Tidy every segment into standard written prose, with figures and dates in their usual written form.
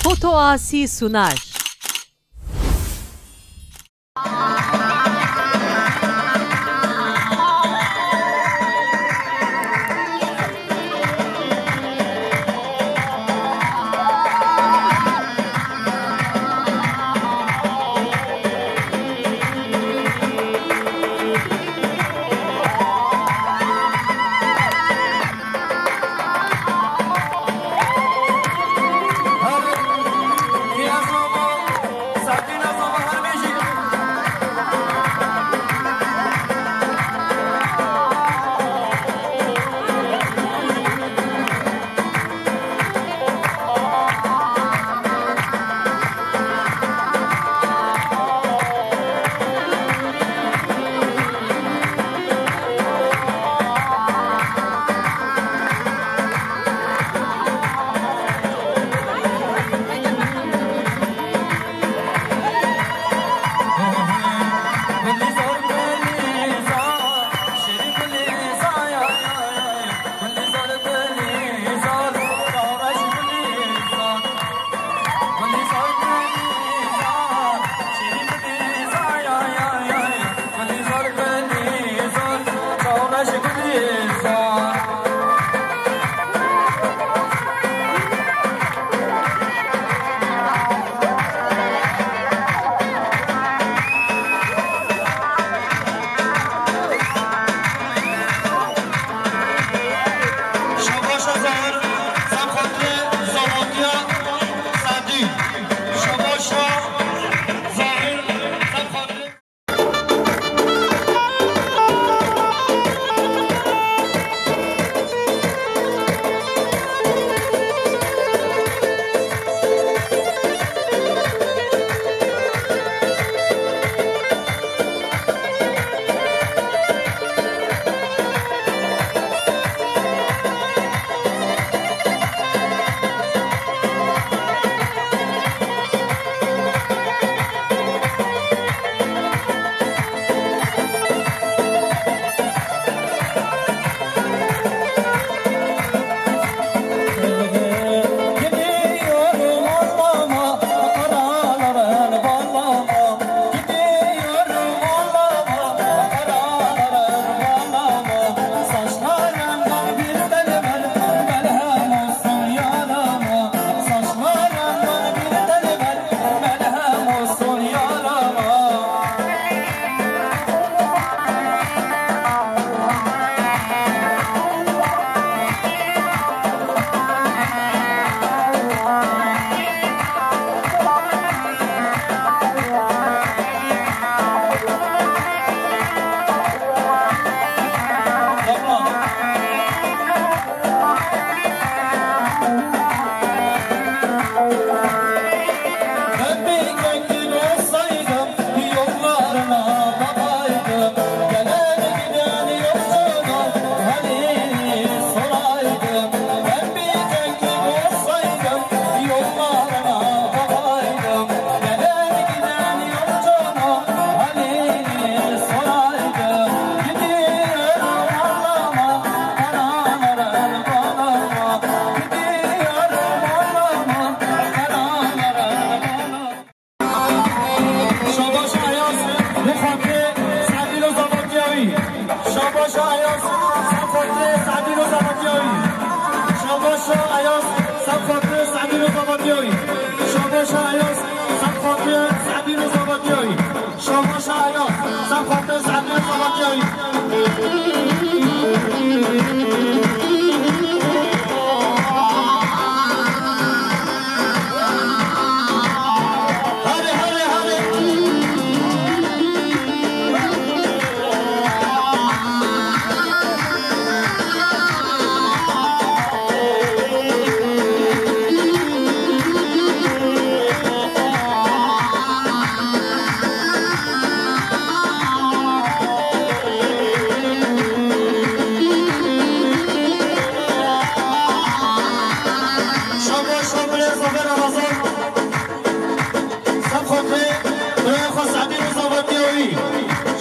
Foto Asi sunar.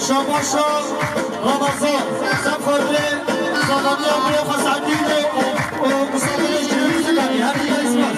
شاباشا رمضان سفره زمانی امروی خسندینه و مسابقه جنوی زدنی هر دیگه اسمت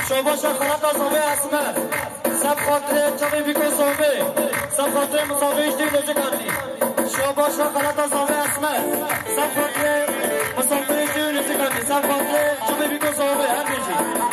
شاباشا خلط از آبه اسمه سب خاطره چمی بیکن صحبه سب خاطره مسابقه اشتی نوچه کردی شاباشا خلط از آبه اسمه سب خاطره مسابقه اشتی نوچه کردی سب خاطره چمی بیکن صحبه هر بیشی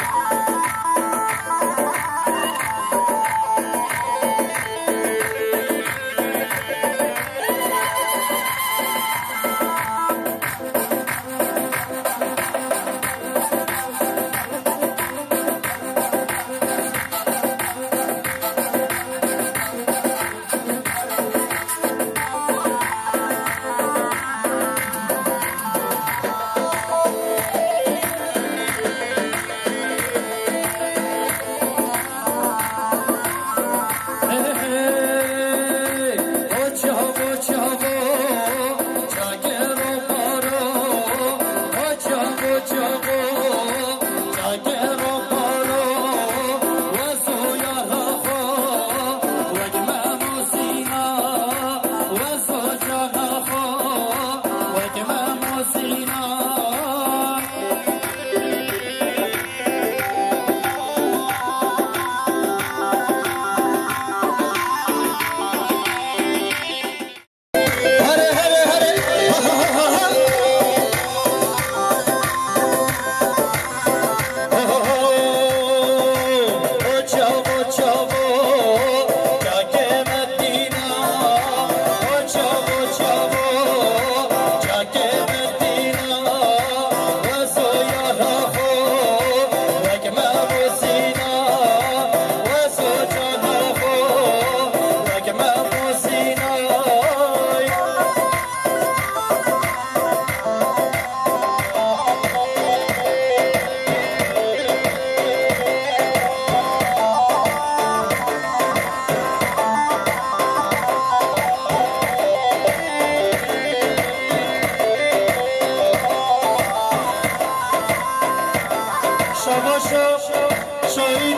شاهین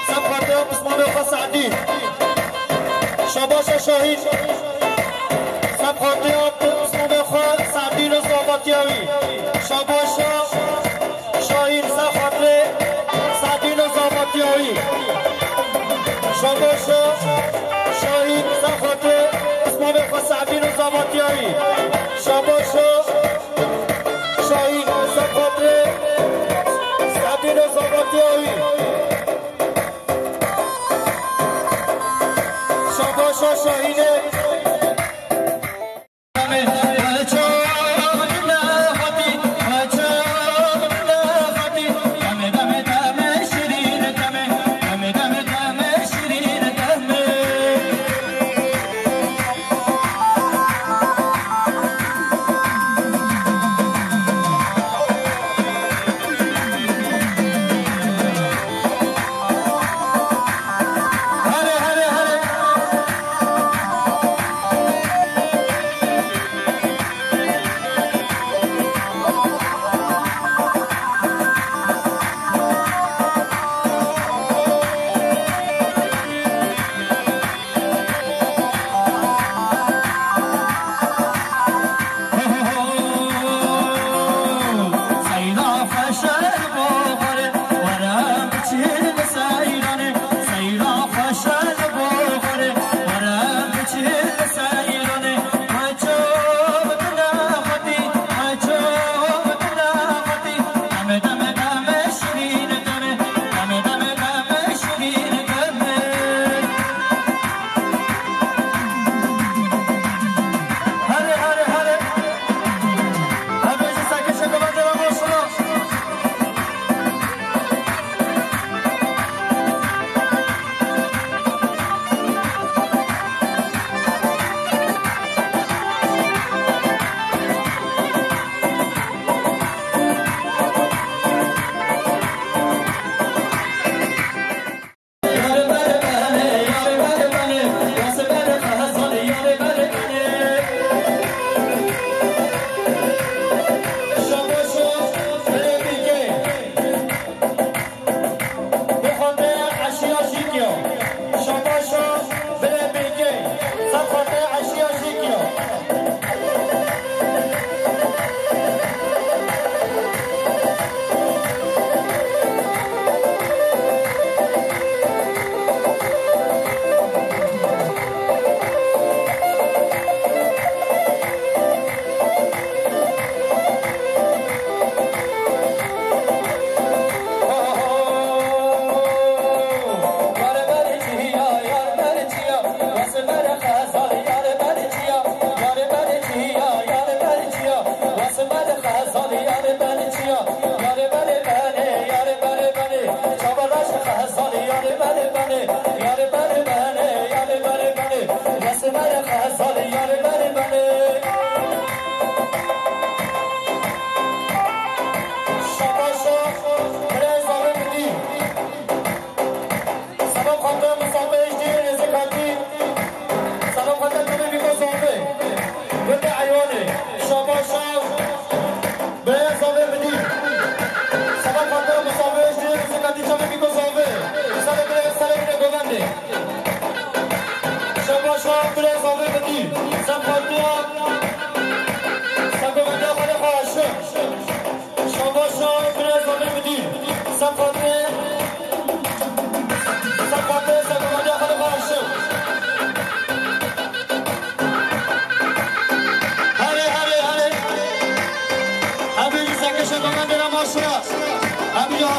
سب خاطر عثمان آقا سعدی شاباش شاهین سب خاطر عثمان آقا سعدی نظامتیاوی شاباش شاهین سب خاطر سعدی نظامتیاوی شاباش شاهین سب خاطر عثمان آقا سعدی نظامتیاوی شاباش شاهین سب خاطر سعدی نظامتیاوی شاباش شاهین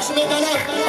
هاشم ملک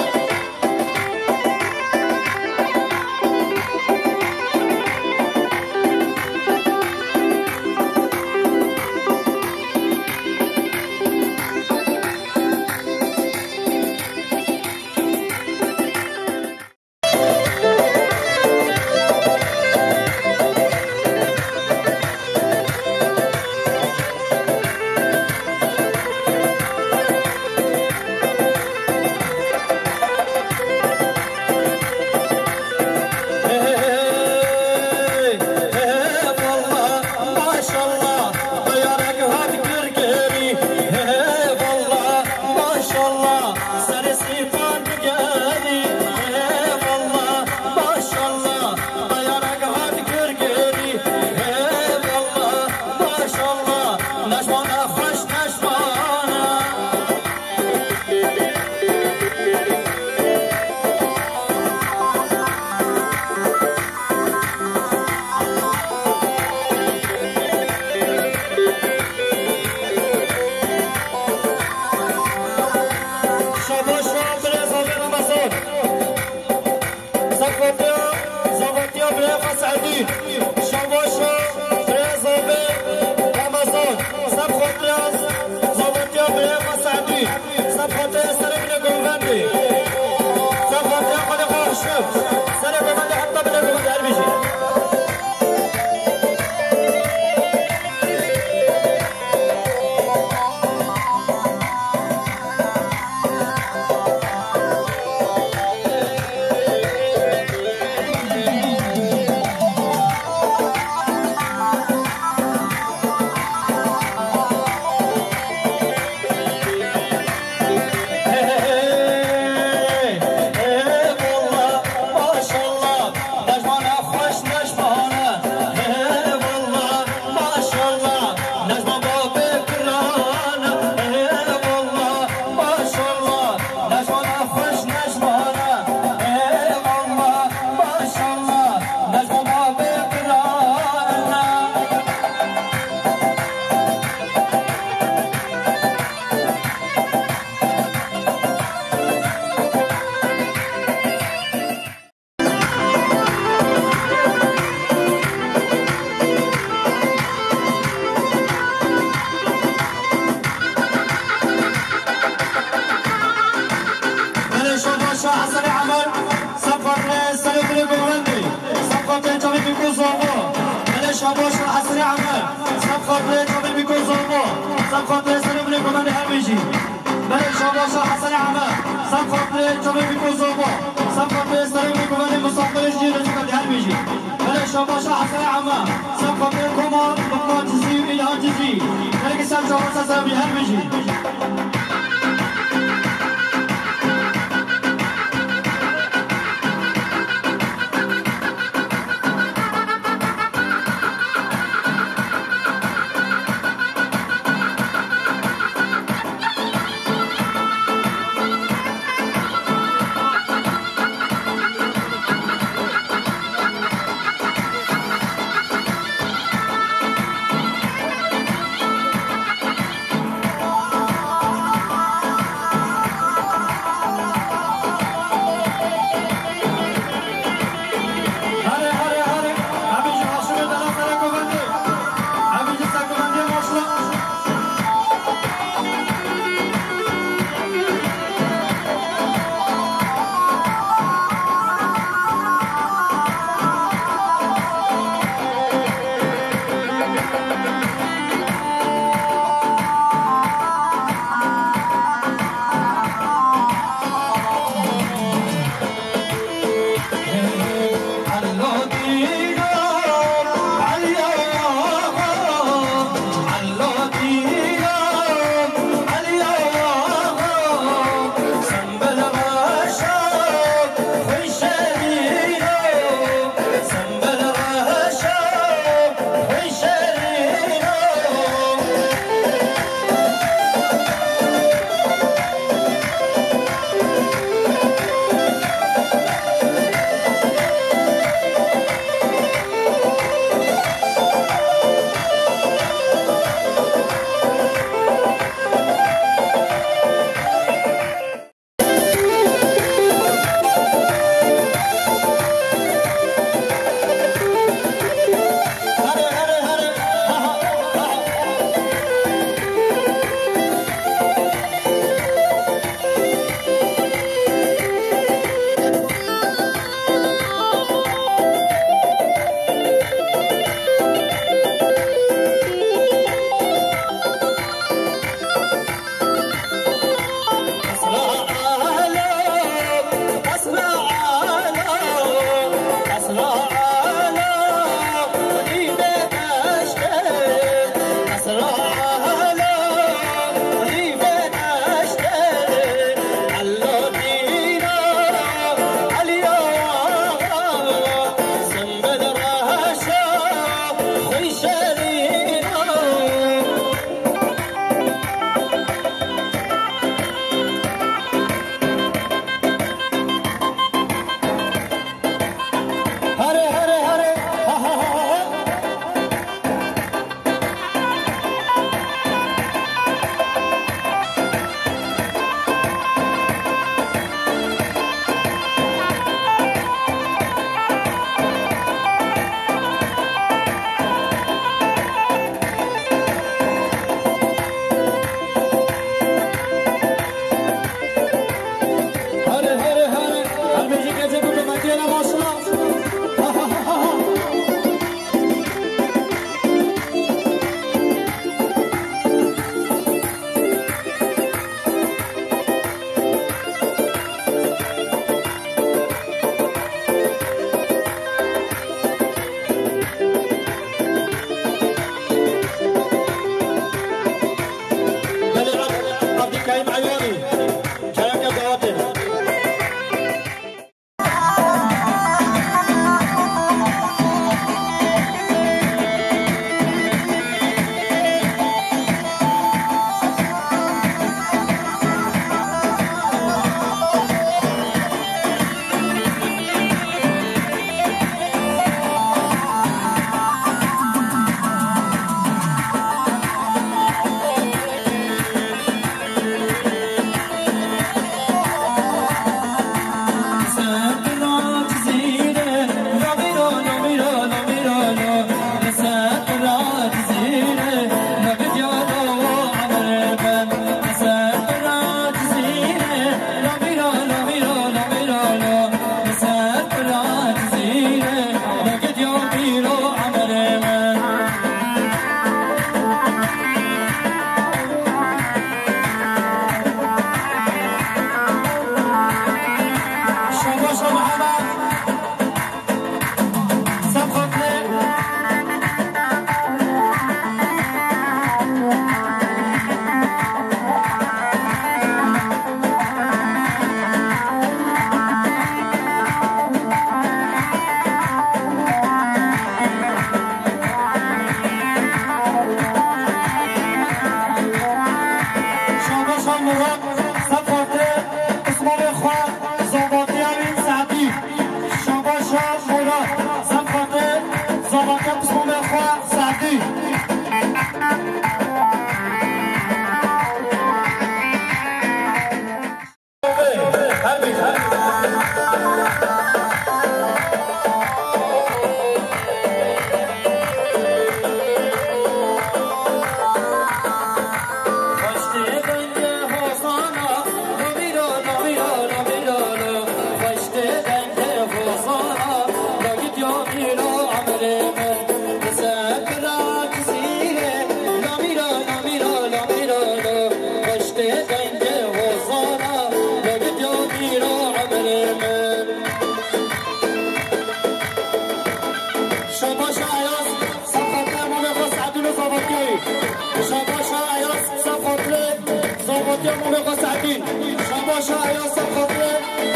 باشا يا سفر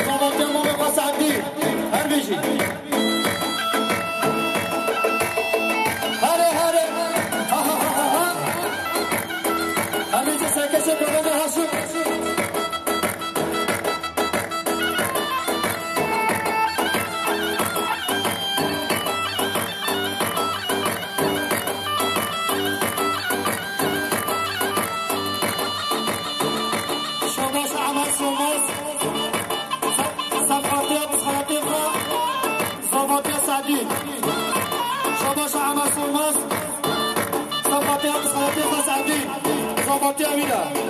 زبط يا ماما بس عندي هر بيجي هاري هاري ها ها ها ها هاري جسا كسي بغدا هاشم شباش عمل سلماس صفاتي أمس خلطي خسعدي صفاتي أمينة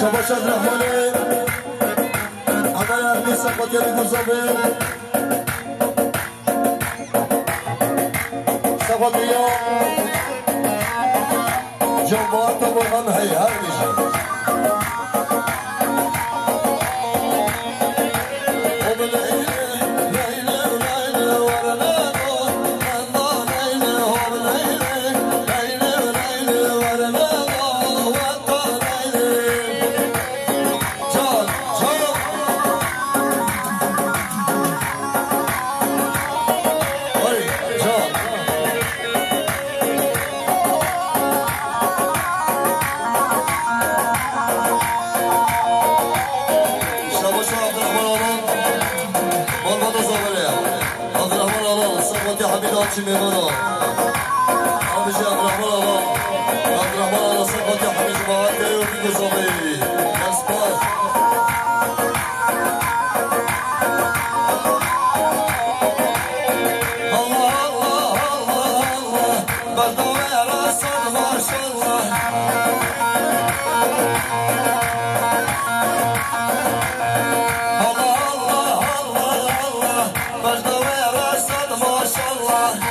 شباش الرحمنه عمل اهلی سقاطی بگذابه سقاطی ها جماعت مرغم هر میشه میمونم آبجی عبدالرحمن آقا صفات حمیش باید دیو بگذابی نسبت الله الله الله الله بردوه راسد ماشالله الله الله الله الله بردوه راسد ماشالله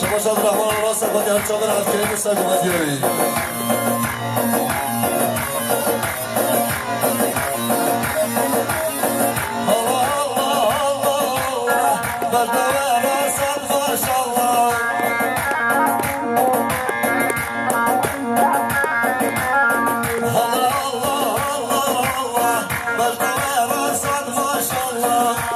شما شاد رحمان را سفاتی هم چاقر از کریم سگومتی روی الله الله الله الله بردوه راسد ماشالله الله الله الله الله بردوه راسد ماشالله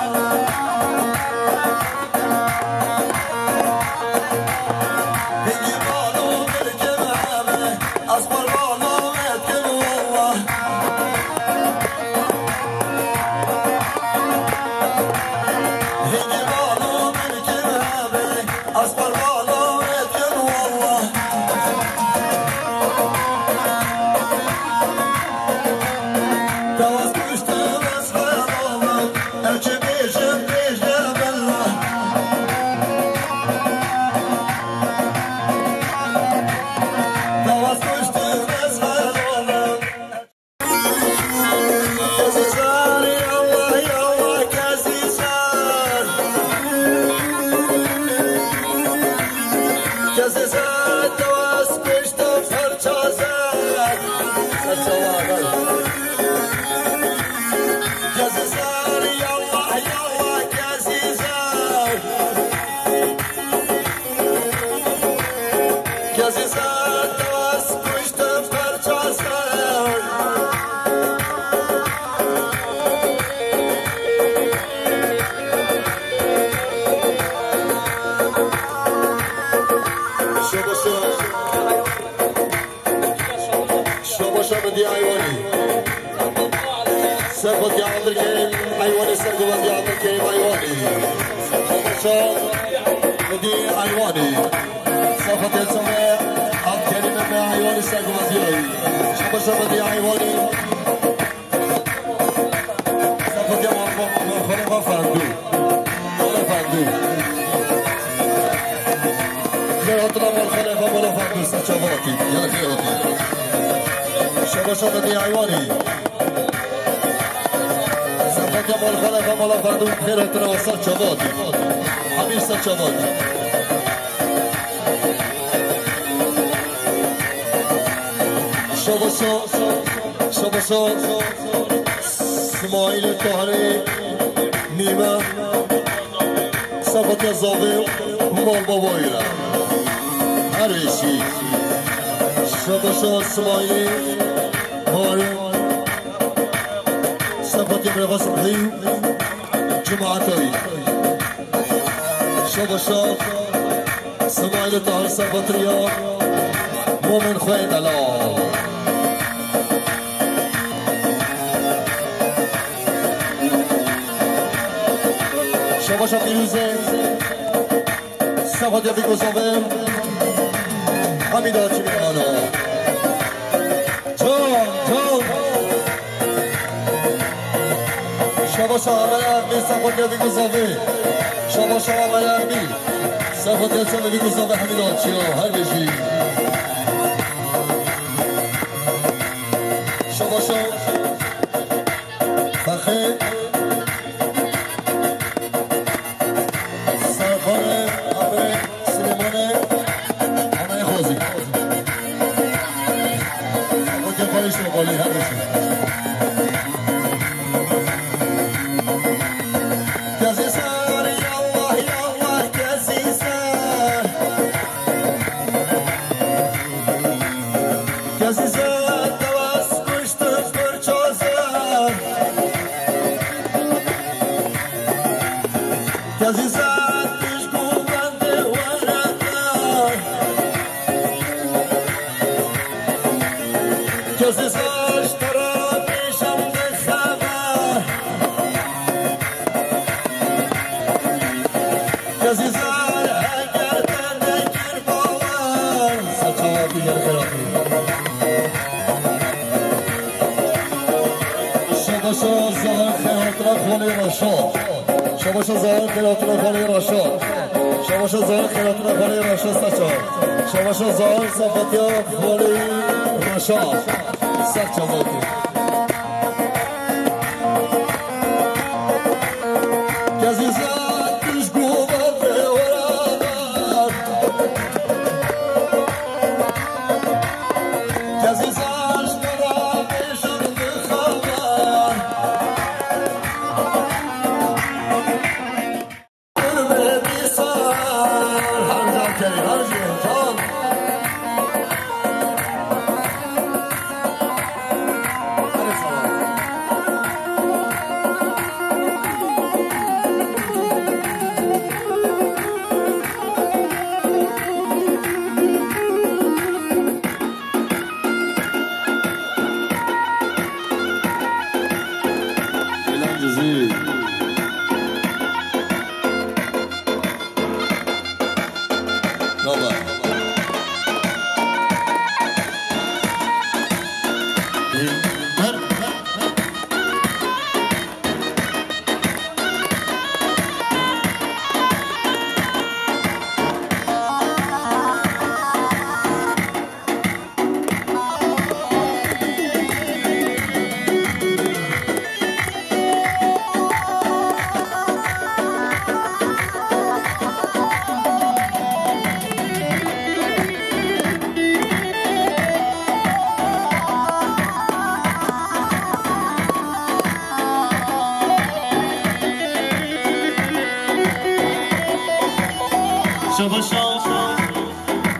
بدي عيوني سقط يا عبد الكريم عيوني سقط يا عبد الكريم عيوني شو بدي عيوني سقط يا سماء عبد الكريم ما عيوني سقط يا شو بدي عيوني سقط يا ما فهمتوا ولا فهمتوا خيراتنا والخلافة ولا فهمتوا ساتشافاتي يلا خيراتي شبا شبا دي عيواني سفاك مال خلق مالا فردون خير ترى سات شباتي حبيب سات شباتي شبا اسماعيل الطهري نيمة سفاك الزاوي مال بابايرا هرشي شبا اسماعيل سفاتی برای صبحی جماعتی شب سماعیل طاهر سفاتریا مومن خواه دلال شب پیروزه سفاتی بگذابه حمید آجی میمانا جان شباش عمل عربی صفات یادی گذابه شباش عمل عربی صفات یادی گذابه حمید آجی ها هر بشی شباش فخه سرخانه عمه سلیمانه همه خوزی صفات یاد خواهیش رو قالی هر بشی شباش زار خیراتون خاله راشد شباش زار خیراتون خاله راشد سچا شباش زار صفاتیا خاله راشد سچا باتی کسی زد پیش گوبر به ورادر کسی زش نرا بشن بخبر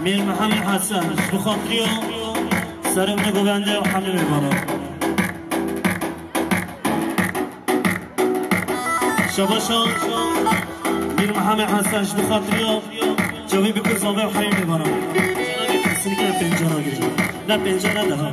میر محمد حسن بخاطری و سرم نگوبنده و حمله میبانم شباشا میر محمد حسن بخاطری و جوی بکن صابه و حمله میبانم جنابی خستنی که پنجان آگه نه پنجان نده ها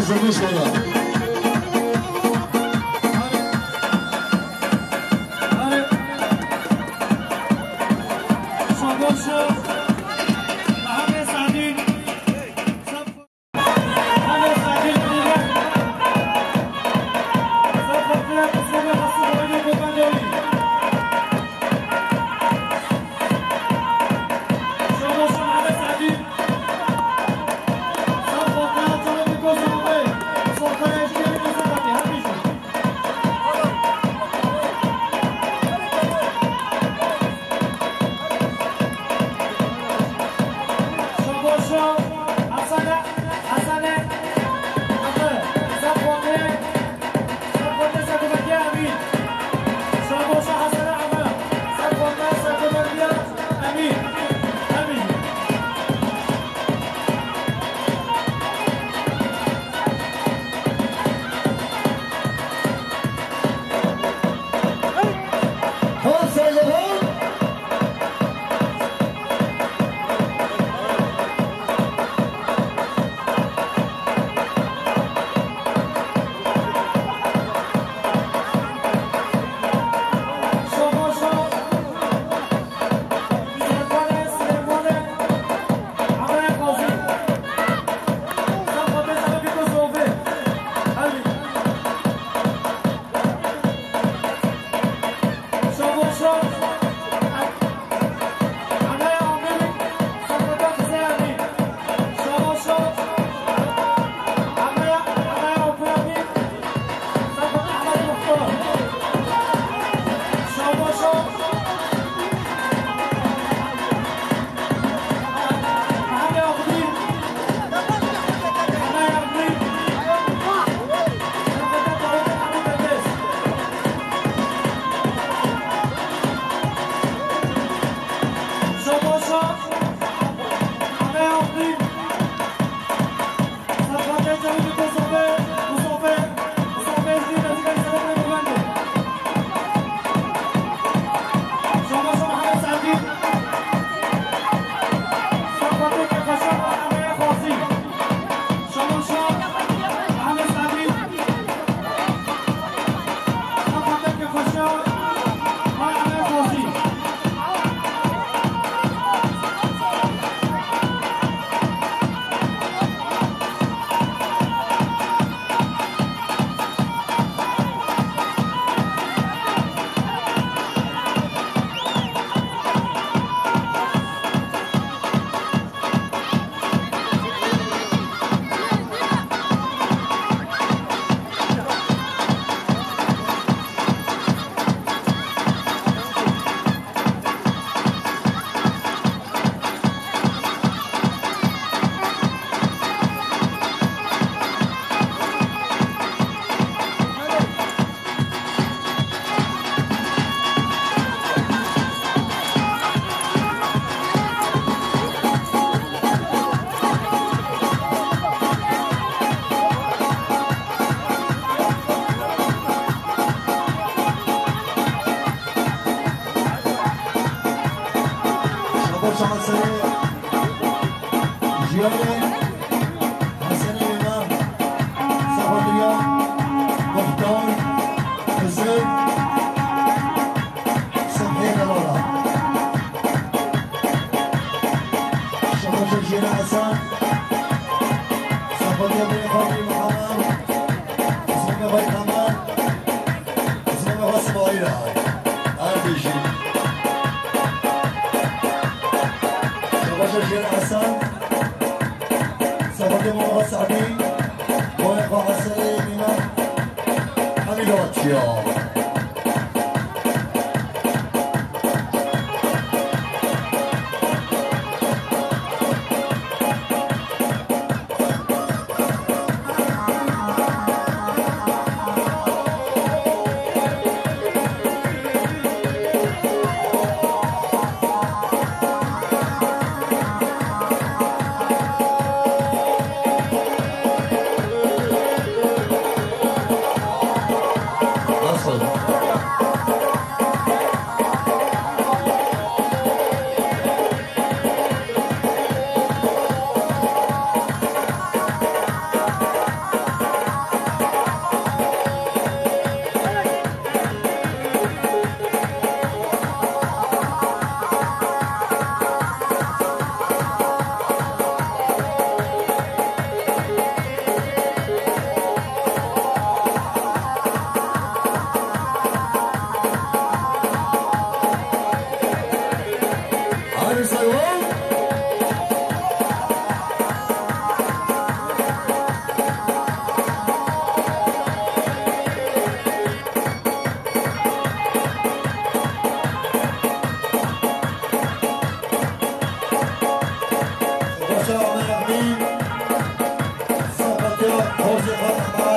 زمین شده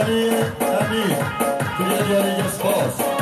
علی امین توی دیاری اسپاس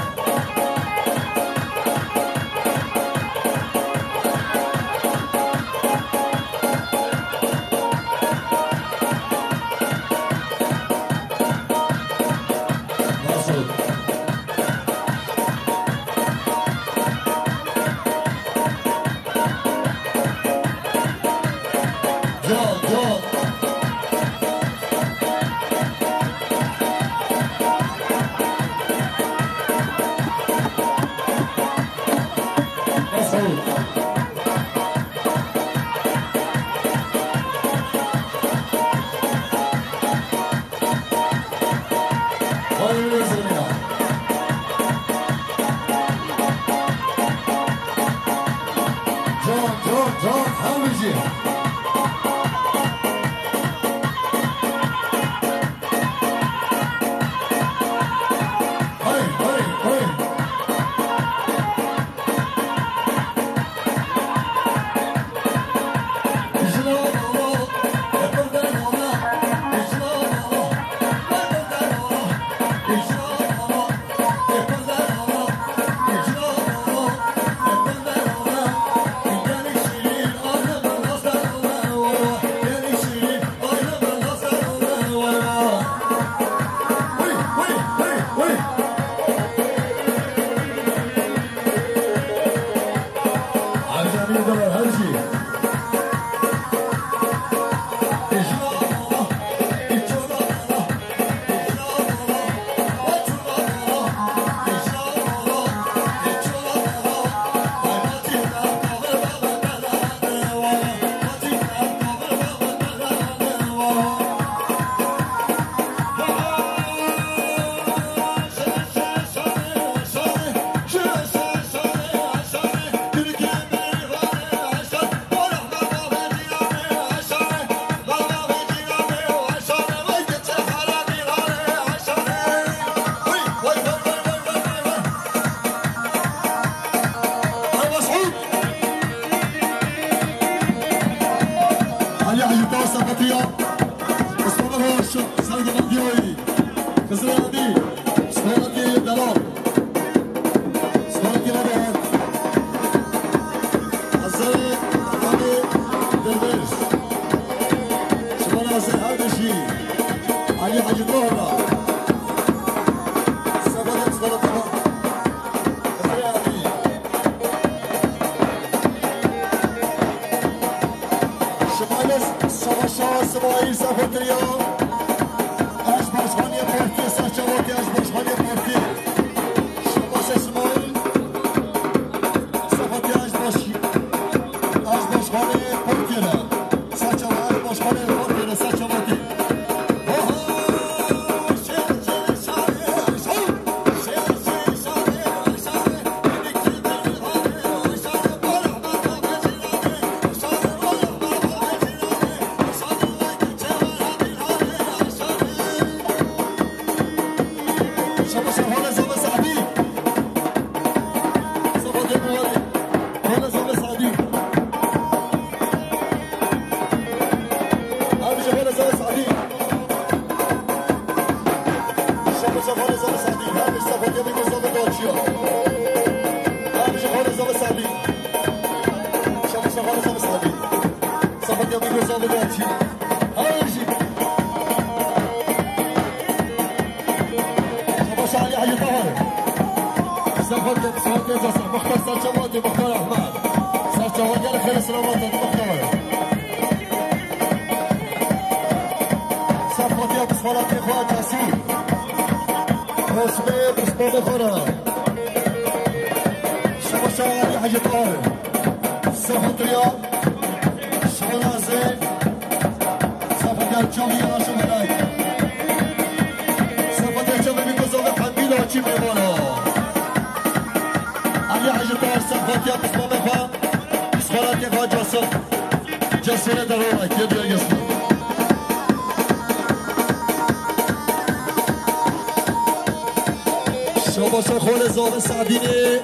شاباشا خول زاوه سعدینی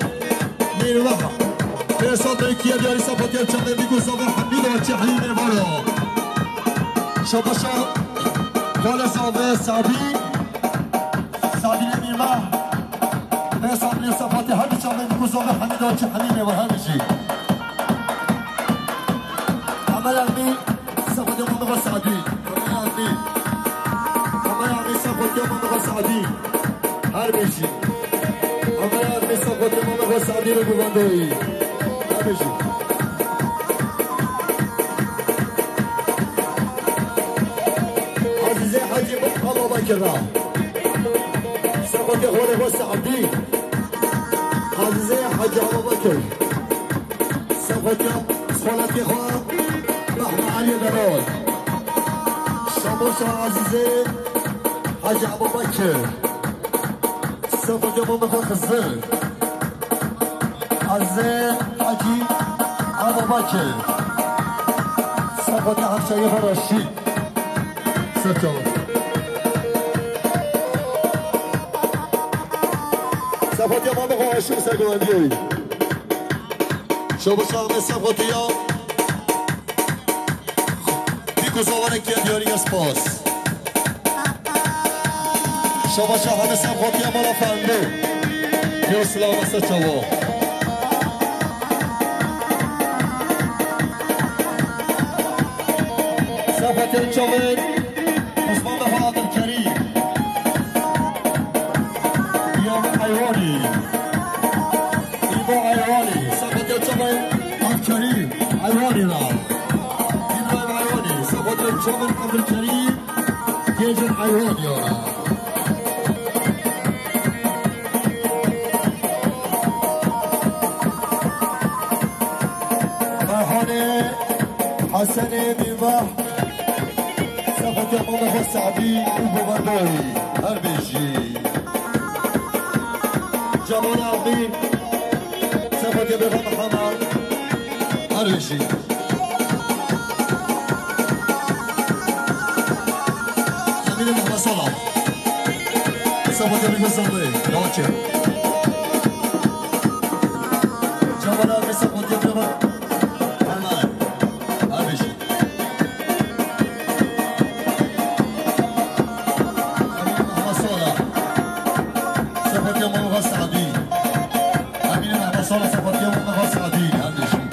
نیروها فرسان بیکیه بیاری سپاتی چنده بیگو زاوه حمید و چه حیمه بالا شاباشا خول زاوه سعدی الماء نصاب لصفاتي هذه شغله بكوزومه حميد وجه حميمه وهذا شيء عمل عمي صفاتي ماما سعدي عمل عمي صفاتي ماما سعدي هر بشي عمل عمي صفاتي ماما سعدي رو ببندوي هر بشي عزيزي حاجي الله بكرة صفاتي غوري وسعدي عزيزي حاجي أبو بكر صفاتي صلاتي خواه محمد علي دلال شموش عزيزي حاجي أبو بكر صفاتي ماما خزر عزيزي حاجي أبو بكر صفاتي همشايخ رشيد ستو صفاتي ماما خواشي سرگوندی شما شامل صفاتي بیکوزاوانه که دیاری اسپاس شما شامل صفاتي مالا فندو که اسلام است چوا صفاتي چومن عثمان بهادر کریم ایوانی ایبا ایوانی صفاتي چومن عبدالکریم ایوانی را ایبراهیم ایوانی صفاتي چومن عبدالکریم گیجن ایوانی را فرحانه حسن میوه صفاتي ماما سعدي وببندوي هر بيجي جمال عمي صفاتي بغا محمد هر بيجي أمين محمد صلاح صفاتي بغا صلي لوجه جمال عمي صفاتي بغا محمد هر بيجي صفاتي ماما سعدي أمين محمد صلاح صفاتي ماما سعدي هذا شيء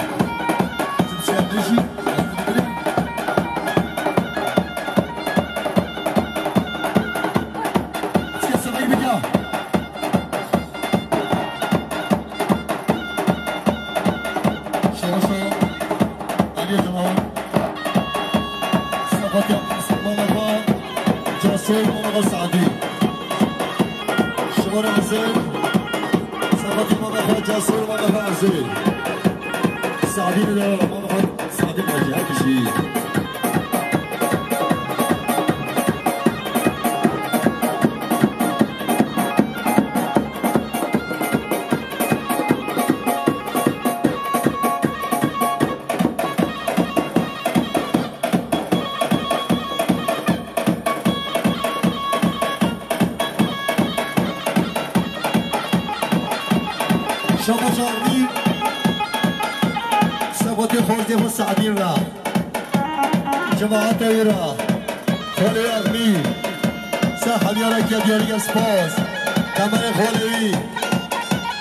تمشي هذا شيء تسكت صديق بك شو علي جمال صفاتي ماما جاسور ماما سعدي شماره عزيز صفاتي ماما خواهد جاسور ماما خواهد عزيز سعدين دارا ماما خواهد سعدين باجي هر کشی شما جاوی صفاتي خورده و سعدین را جماعت ای را خوله اغمی سحل یاره که دیاری اسپاس کمر خوله ای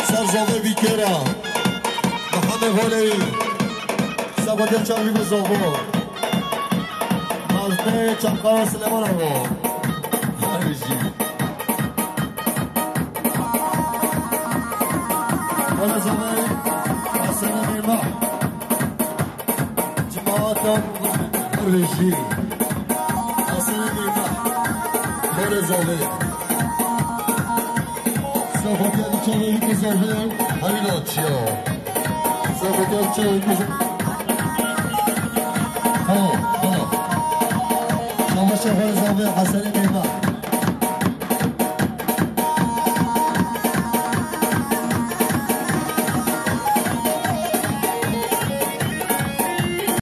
سرزاوه بیکرا محمد خوله ای صفاتي چاوی بزاوه مازده چمقا سلمان آقا هرشی ولا زمان حسن ميمة جماعة الرجيم حسن ميمة ولا زمان صفاتي أبو كزاوي هايلاتشيا صفاتي أبو كزاوي ها شما شهر زمان حسن ميمة